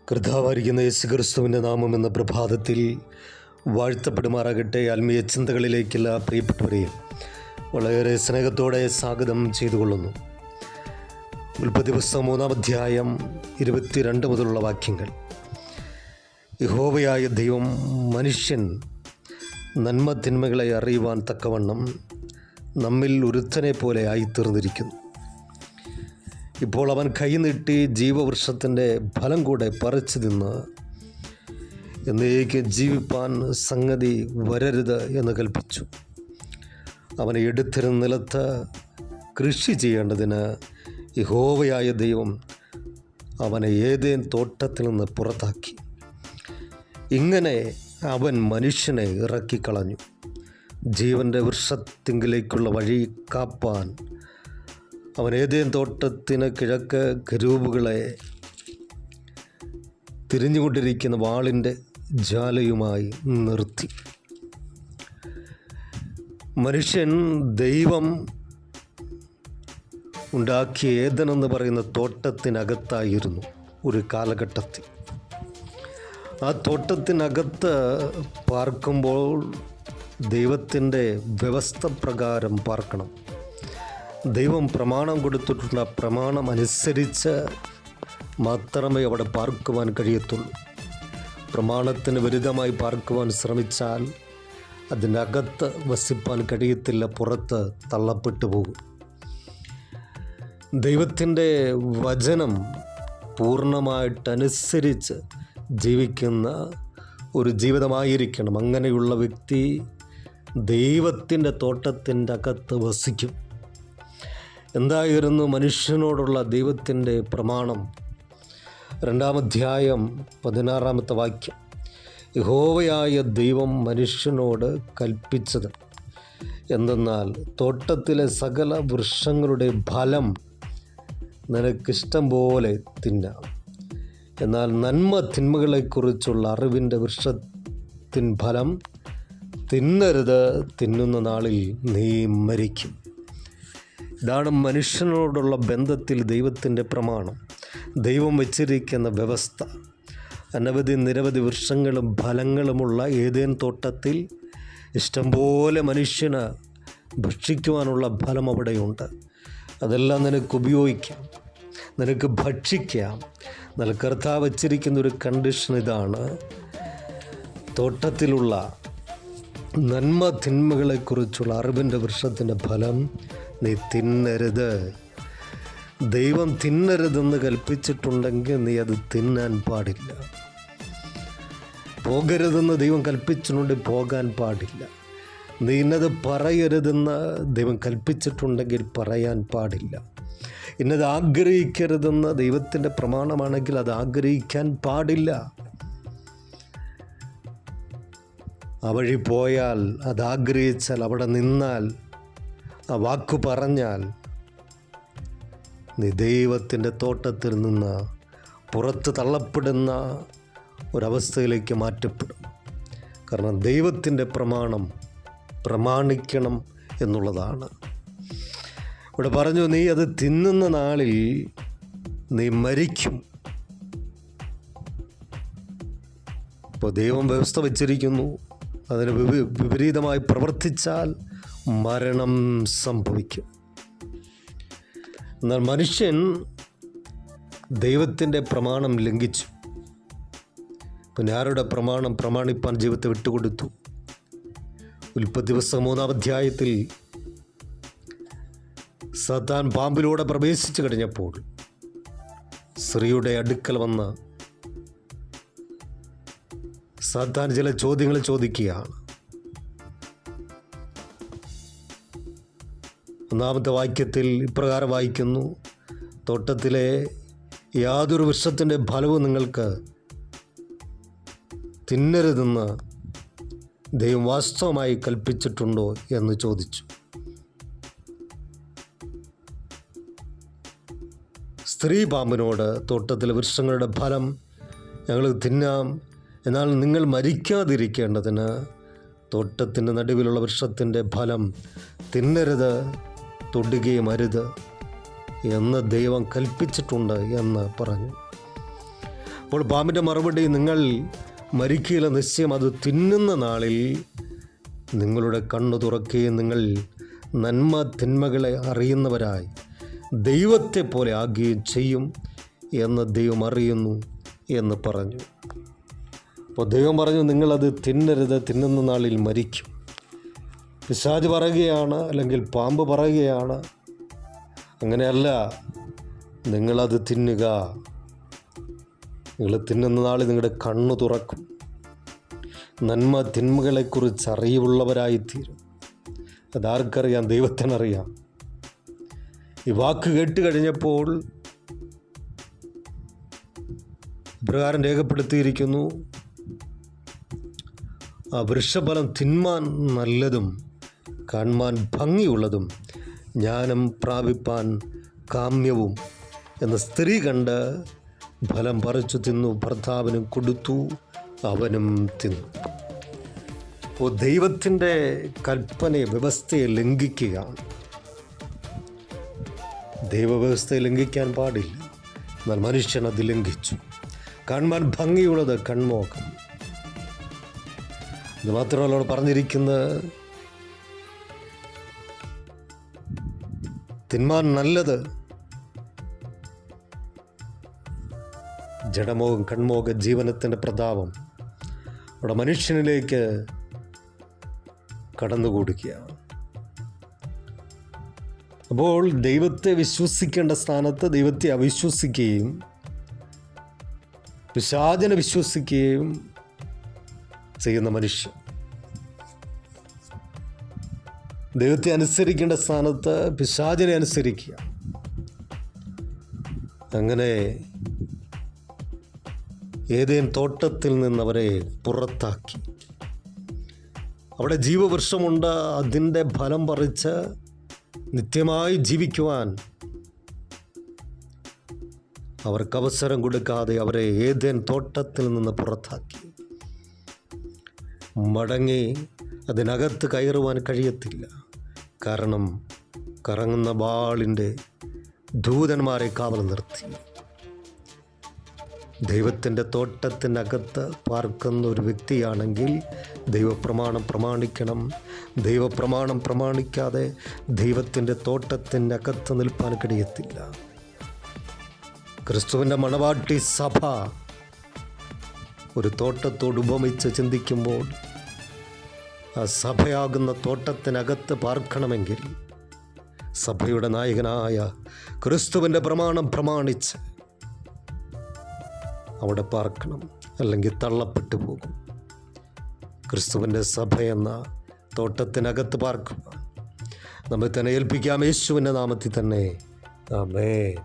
കർത്താവായിരിക്കുന്ന യേശുക്രിസ്തുവിൻ്റെ നാമം എന്ന പ്രഭാതത്തിൽ വാഴ്ത്തപ്പെടുമാറാകട്ടെ. ആത്മീയ ചിന്തകളിലേക്കുള്ള പ്രിയപ്പെട്ടവരെയും വളരെ സ്നേഹത്തോടെ സ്വാഗതം ചെയ്തുകൊള്ളുന്നു. ഉൽപ്പത്തി പുസ്തകം 3-ാം അധ്യായം 22 മുതലുള്ള വാക്യങ്ങൾ. യഹോവയായ ദൈവം മനുഷ്യൻ നന്മ തിന്മകളെ അറിയുവാൻ തക്കവണ്ണം നമ്മിൽ ഒരുത്തനെ പോലെ ആയിത്തീർന്നിരിക്കുന്നു. ഇപ്പോൾ അവൻ കൈനീട്ടി ജീവവൃക്ഷത്തിൻ്റെ ഫലം കൂടെ പറിച്ചു തിന്ന് എന്നേക്ക് ജീവിപ്പാൻ സംഗതി വരരുത് എന്ന് കൽപ്പിച്ചു. അവനെ എടുത്തിരുന്ന നിലത്ത് കൃഷി ചെയ്യേണ്ടതിന് യഹോവയായ ദൈവം അവനെ ഏദേൻ തോട്ടത്തിൽ നിന്ന് പുറത്താക്കി. ഇങ്ങനെ അവൻ മനുഷ്യനെ ഇറക്കിക്കളഞ്ഞു. ജീവൻ്റെ വൃക്ഷത്തിങ്കിലേക്കുള്ള വഴി കാപ്പാൻ അവൻ ഏദേൻ തോട്ടത്തിന് കിഴക്ക് കെരൂബുകളെ തിരിഞ്ഞുകൊണ്ടിരിക്കുന്ന വാളിൻ്റെ ജാലയുമായി നിർത്തി. മനുഷ്യൻ ദൈവം ഉണ്ടാക്കിയ ഏദൻ എന്ന് പറയുന്ന തോട്ടത്തിനകത്തായിരുന്നു ഒരു കാലഘട്ടത്തിൽ. ആ തോട്ടത്തിനകത്ത് പാർക്കുമ്പോൾ ദൈവത്തിൻ്റെ വ്യവസ്ഥ പ്രകാരം പാർക്കണം. ദൈവം പ്രമാണം കൊടുത്തിട്ടുള്ള പ്രമാണം അനുസരിച്ച് മാത്രമേ അവിടെ പാർക്കുവാൻ കഴിയത്തുള്ളൂ. പ്രമാണത്തിന് വിരുദ്ധമായി പാർക്കുവാൻ ശ്രമിച്ചാൽ അതിനകത്ത് വസിപ്പാൻ കഴിയത്തില്ല, പുറത്ത് തള്ളപ്പെട്ടു പോകും. ദൈവത്തിൻ്റെ വചനം പൂർണ്ണമായിട്ടനുസരിച്ച് ജീവിക്കുന്ന ഒരു ജീവിതമായിരിക്കണം. അങ്ങനെയുള്ള വ്യക്തി ദൈവത്തിൻ്റെ തോട്ടത്തിൻ്റെ അകത്ത് വസിക്കും. എന്തായിരുന്നു മനുഷ്യനോടുള്ള ദൈവത്തിൻ്റെ പ്രമാണം? 2-ാം അധ്യായം 16-ാമത്തെ വാക്യം. യഹോവയായ ദൈവം മനുഷ്യനോട് കൽപ്പിച്ചത് എന്തെന്നാൽ തോട്ടത്തിലെ സകല വൃക്ഷങ്ങളുടെ ഫലം നിനക്കിഷ്ടം പോലെ തിന്നാം, എന്നാൽ നന്മ തിന്മകളെക്കുറിച്ചുള്ള അറിവിൻ്റെ വൃക്ഷത്തിൻ ഫലം തിന്നരുത്, തിന്നുന്ന നാളിൽ നീ മരിക്കും. ഇതാണ് മനുഷ്യനോടുള്ള ബന്ധത്തിൽ ദൈവത്തിൻ്റെ പ്രമാണം, ദൈവം വച്ചിരിക്കുന്ന വ്യവസ്ഥ. നിരവധി വൃക്ഷങ്ങളും ഫലങ്ങളുമുള്ള ഏദേൻ തോട്ടത്തിൽ ഇഷ്ടംപോലെ മനുഷ്യന് ഭക്ഷിക്കുവാനുള്ള ഫലം അവിടെയുണ്ട്. അതെല്ലാം നിനക്ക് ഉപയോഗിക്കാം, നിനക്ക് ഭക്ഷിക്കാം. എന്നാൽ കർത്താവ് വച്ചിരിക്കുന്ന ഒരു കണ്ടീഷൻ ഇതാണ്: തോട്ടത്തിലുള്ള നന്മ തിന്മകളെക്കുറിച്ചുള്ള അറിവിൻ്റെ വൃക്ഷത്തിൻ്റെ ഫലം നീ തിന്നരുത്. ദൈവം തിന്നരുതെന്ന് കൽപ്പിച്ചിട്ടുണ്ടെങ്കിൽ നീ അത് തിന്നാൻ പാടില്ല. പോകരുതെന്ന് ദൈവം കൽപ്പിച്ചിട്ടുണ്ടെങ്കിൽ പോകാൻ പാടില്ല. നീ ഇന്നത് പറയരുതെന്ന് ദൈവം കൽപ്പിച്ചിട്ടുണ്ടെങ്കിൽ പറയാൻ പാടില്ല. ഇന്നത് ആഗ്രഹിക്കരുതെന്ന് ദൈവത്തിൻ്റെ പ്രമാണമാണെങ്കിൽ അത് ആഗ്രഹിക്കാൻ പാടില്ല. ആ വഴി പോയാൽ, അത് ആഗ്രഹിച്ചാൽ, അവിടെ നിന്നാൽ, ആ വാക്കു പറഞ്ഞാൽ നീ ദൈവത്തിൻ്റെ തോട്ടത്തിൽ നിന്ന് പുറത്ത് തള്ളപ്പെടുന്ന ഒരവസ്ഥയിലേക്ക് മാറ്റപ്പെടും. കാരണം ദൈവത്തിൻ്റെ പ്രമാണം പ്രമാണിക്കണം എന്നുള്ളതാണ്. ഇവിടെ പറഞ്ഞു, നീ അത് തിന്നുന്ന നാളിൽ നീ മരിക്കും. ഇപ്പോൾ ദൈവം വ്യവസ്ഥ വച്ചിരിക്കുന്നു, അതിന് വിപരീതമായി പ്രവർത്തിച്ചാൽ മരണം സംഭവിക്കും. എന്നാൽ മനുഷ്യൻ ദൈവത്തിൻ്റെ പ്രമാണം ലംഘിച്ചു. പിന്നെ ആരുടെ പ്രമാണം പ്രമാണിപ്പാൻ ജീവിതത്തെ വിട്ടുകൊടുത്തു? ഉൽപ്പത്തി പുസ്തകം 3-ാം അധ്യായത്തിൽ സാത്താൻ പാമ്പിലൂടെ പ്രവേശിച്ചു കഴിഞ്ഞപ്പോൾ സ്ത്രീയുടെ അടുക്കൽ വന്ന് സാത്താൻ ചില ചോദ്യങ്ങൾ ചോദിക്കുകയാണ്. 1-ാമത്തെ വാക്യത്തിൽ ഇപ്രകാരം വായിക്കുന്നു: തോട്ടത്തിലെ യാതൊരു വൃക്ഷത്തിൻ്റെ ഫലവും നിങ്ങൾക്ക് തിന്നരുതെന്ന് ദൈവം വാസ്തവമായി കൽപ്പിച്ചിട്ടുണ്ടോ എന്ന് ചോദിച്ചു. സ്ത്രീ പാമ്പിനോട്, തോട്ടത്തിലെ വൃക്ഷങ്ങളുടെ ഫലം ഞങ്ങൾ തിന്നാം, എന്നാൽ നിങ്ങൾ മരിക്കാതിരിക്കേണ്ടതിന് തോട്ടത്തിൻ്റെ നടുവിലുള്ള വൃക്ഷത്തിൻ്റെ ഫലം തിന്നരുത്, തൊടുകയും അരുത് എന്ന് ദൈവം കൽപ്പിച്ചിട്ടുണ്ട് എന്ന് പറഞ്ഞു. അപ്പോൾ പാമ്പിൻ്റെ മറുപടി, നിങ്ങൾ മരിക്കുകയില്ല, നിശ്ചയം അത് തിന്നുന്ന നാളിൽ നിങ്ങളുടെ കണ്ണു തുറക്കുകയും നിങ്ങൾ നന്മ തിന്മകളെ അറിയുന്നവരായി ദൈവത്തെ പോലെ ആകുകയും ചെയ്യും എന്ന് ദൈവം അറിയുന്നു എന്ന് പറഞ്ഞു. അപ്പോൾ ദൈവം പറഞ്ഞു, നിങ്ങളത് തിന്നരുത്, തിന്നുന്ന നാളിൽ മരിക്കും. പിശാച് പറയുകയാണ്, അല്ലെങ്കിൽ പാമ്പ് പറയുകയാണ്, അങ്ങനെയല്ല, നിങ്ങളത് തിന്നുക. നിങ്ങൾ തിന്നുന്ന നാളിൽ നിങ്ങളുടെ കണ്ണു തുറക്കും, നന്മ തിന്മകളെക്കുറിച്ച് അറിവുള്ളവരായിത്തീരും. അതാർക്കറിയാം? ദൈവത്തിനറിയാം. ഈ വാക്ക് കേട്ട് കഴിഞ്ഞപ്പോൾ ഇപ്രകാരം രേഖപ്പെടുത്തിയിരിക്കുന്നു, ആ വൃക്ഷഫലം തിന്മാൻ നല്ലതും കാണുവാൻ ഭംഗിയുള്ളതും ജ്ഞാനം പ്രാപിപ്പാൻ കാമ്യവും എന്ന സ്ത്രീ കണ്ട് ഫലം പറിച്ചു തിന്നു, ഭർത്താവിനും കൊടുത്തു, അവനും തിന്നു. അപ്പോൾ ദൈവത്തിൻ്റെ കൽപ്പനയെ, വ്യവസ്ഥയെ ലംഘിക്കുകയാണ്. ദൈവവ്യവസ്ഥയെ ലംഘിക്കാൻ പാടില്ല. എന്നാൽ മനുഷ്യൻ അത് ലംഘിച്ചു. കാണുവാൻ ഭംഗിയുള്ളത് കൺമോഹം. ഇത് മാത്രമല്ല അവിടെ പറഞ്ഞിരിക്കുന്നത്, തിന്മാൻ നല്ലത് ജഡമോഹം, കൺമോഹ ജീവനത്തിൻ്റെ പ്രതാപം അവിടെ മനുഷ്യനിലേക്ക് കടന്നുകൂടുകയാണ്. അപ്പോൾ ദൈവത്തെ വിശ്വസിക്കേണ്ട സ്ഥാനത്ത് ദൈവത്തെ അവിശ്വസിക്കുകയും പിശാചിനെ വിശ്വസിക്കുകയും ചെയ്യുന്ന മനുഷ്യൻ, ദൈവത്തെ അനുസരിക്കേണ്ട സ്ഥാനത്ത് പിശാചിനെ അനുസരിക്കുക. അങ്ങനെ ഏതേൻ തോട്ടത്തിൽ നിന്നവരെ പുറത്താക്കി. അവിടെ ജീവവൃക്ഷമുണ്ട്, അതിൻ്റെ ഫലം പറിച്ച് നിത്യമായി ജീവിക്കുവാൻ അവർക്ക് അവസരം കൊടുക്കാതെ അവരെ ഏതേൻ തോട്ടത്തിൽ നിന്ന് പുറത്താക്കി. മടങ്ങി അതിനകത്ത് കയറുവാൻ കഴിയത്തില്ല. കാരണം കറങ്ങുന്ന വാളിൻ്റെ ദൂതന്മാരെ കാവൽ നിർത്തി. ദൈവത്തിൻ്റെ തോട്ടത്തിനകത്ത് പാർക്കുന്ന ഒരു വ്യക്തിയാണെങ്കിൽ ദൈവപ്രമാണം പ്രമാണിക്കണം. ദൈവപ്രമാണം പ്രമാണിക്കാതെ ദൈവത്തിൻ്റെ തോട്ടത്തിനകത്ത് നിൽപ്പാൻ കഴിയത്തില്ല. ക്രിസ്തുവിൻ്റെ മണവാട്ടി സഭ ഒരു തോട്ടത്തോട് ഉപമിച്ച് ചിന്തിക്കുമ്പോൾ, ആ സഭയാകുന്ന തോട്ടത്തിനകത്ത് പാർക്കണമെങ്കിൽ സഭയുടെ നായകനായ ക്രിസ്തുവിൻ്റെ പ്രമാണം പ്രമാണിച്ച് അവിടെ പാർക്കണം, അല്ലെങ്കിൽ തള്ളപ്പെട്ടു പോകും. ക്രിസ്തുവിൻ്റെ സഭയെന്ന തോട്ടത്തിനകത്ത് പാർക്കുക. നമ്മെ തന്നെ ഏൽപ്പിക്കാം യേശുവിൻ്റെ നാമത്തിൽ തന്നെ. ആമേൻ.